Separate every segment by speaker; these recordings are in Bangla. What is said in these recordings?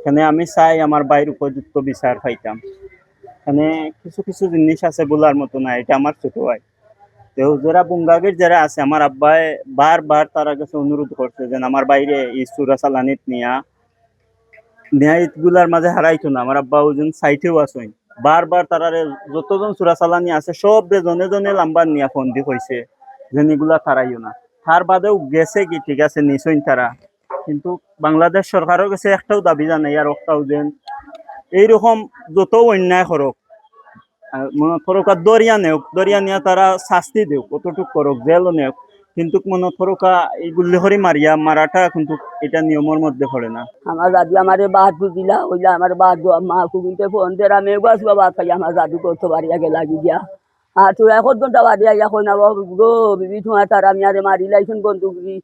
Speaker 1: এখানে আমি চাই আমার বাইর উপযুক্ত বিচার পাইতাম। এখানে কিছু কিছু জিনিস আছে বলার মতো না, এটা আমার ছোট ভাই। তো যারা বুঙ্গাগের যারা আছে আমার আব্বাই বারবার তারা কাছে অনুরোধ করছে যে আমার বাইরে এই চোরা চালানিত নিয়া ন্যায় গুলার মাঝে হারাইতো না। আমার আব্বা ওজন সাইটেও আসেন, বারবার তারারে যতজন চোরা চালানি আছে সব জনে জনে লাম্বার নিয়া ফোন দি কইছে যে এগুলা হারাইও না। তার বাদেও গেছে কি ঠিক আছে নিশ্চয় তারা, কিন্তু বাংলাদেশ সরকারের কাছে একটাও দাবি জানাই আর একটাও যেন এইরকম যত অন্যায় করক, মনে করক আর দরিয়া নেওক, দরিয়া নিয়ে তারা শাস্তি দেওক, কতটুক করক, জেলও নেওক, কিন্তু মনে করকা এই গুল্লি হরি মারিয়া মারাটা কিন্তু এটা নিয়মের মধ্যে পড়ে না।
Speaker 2: আমার দাদু আমারে বাদ বুঝিলা হইলা আমার বাদ মা কুবিতে ফোন দিয়ে আমি গাছ বাবা খাই আমার দাদু করতে বাড়িয়া গে লাগি দিয়া আর তোর 1 ঘন্টা বাড়িয়া এখন আবার গো বিবি তোমার তার আমি আরে মারি লাইছেন বন্ধু বিবি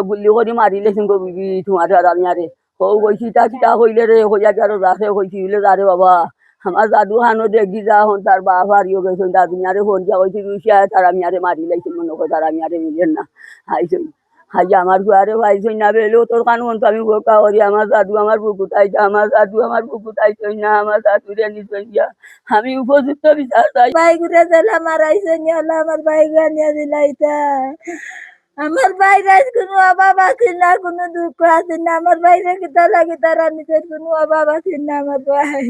Speaker 2: গুল্লি করে মারি লাইছেন গো বিবি তোমার আর আমি আরে ও ওই কিতা কিতা হইলে রে হইয়া গেল রাখে হইছি হইলে তারে বাবা আমার দাদু হানো দেখি যা হন তার বাপ হারিয়ে গেছেন দাদু আরে ফোন দিয়া হয়েছি রুশিয়া তার আমি আরে মারি লাইছেন মনে করে তার আমি আরে মিলেন না হাইছই হাইয়া আমার ঘরে ভাইছই না বেলেও তোর কানুন তো আমি বোকা করি আমার দাদু আমার বুকু তাইছে আমার দাদু আমার বুকু তাইছই না আমার দাদুরে নিছই দিয়া আমি উপযুক্ত বিচার চাই
Speaker 3: ভাই ঘুরে জেলা মারাইছে নিয়ে আমার ভাই গানিয়া দিলাইতা আমার বাইরে কোনো অভাব আছে না কোনো দুঃখ আছে না আমার বাইরে কিতা লাগে তারা নিজের কোনো অভাব আছে না আমার ভাই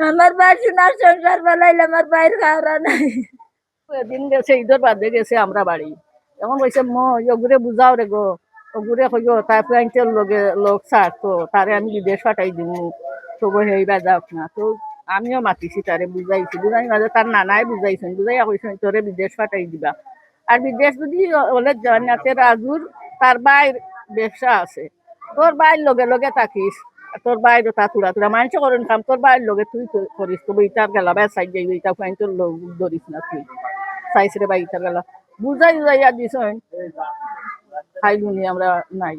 Speaker 3: আমার ভাই সোনার সংসার বেলাইলে আমার বাইর খাওয়া নাই
Speaker 2: এদিন গেছে ঈদের বাদে গেছে আমরা বাড়ি এখন কইছে ওগুরে বুঝাও রে গো ওগুরে কইও তার ফ্রেন্ডের লগে লোক ছাড়তো তারে আমি বিদেশ পাঠাই দিব তবু সেইবা যাওক না। তো আমিও মাতিছি তারে বুঝাইছি বুঝাই মাঝে তার নানাই বুঝাইছেন বুঝাইয়া কইছেন তোরে বিদেশ পাঠাই দিবা আর বিদেশ যদি হলে জান্নাতে রাজুর তার বাইর ব্যবসা আছে তোর বাইর লগে লগে থাকিস তোর বাইর তা তুরা তুরা মানুষ করেন কাম তোর বাইর লগে তুই করিস তবু ইটার গেলা বাই সাইড যাইবি ইটা ফাইন তোর লোক ধরিস না তুই সাইসরে বা ইটার গেলা বুঝাই বুঝাইয়া দিছ খাইলুনি আমরা নাই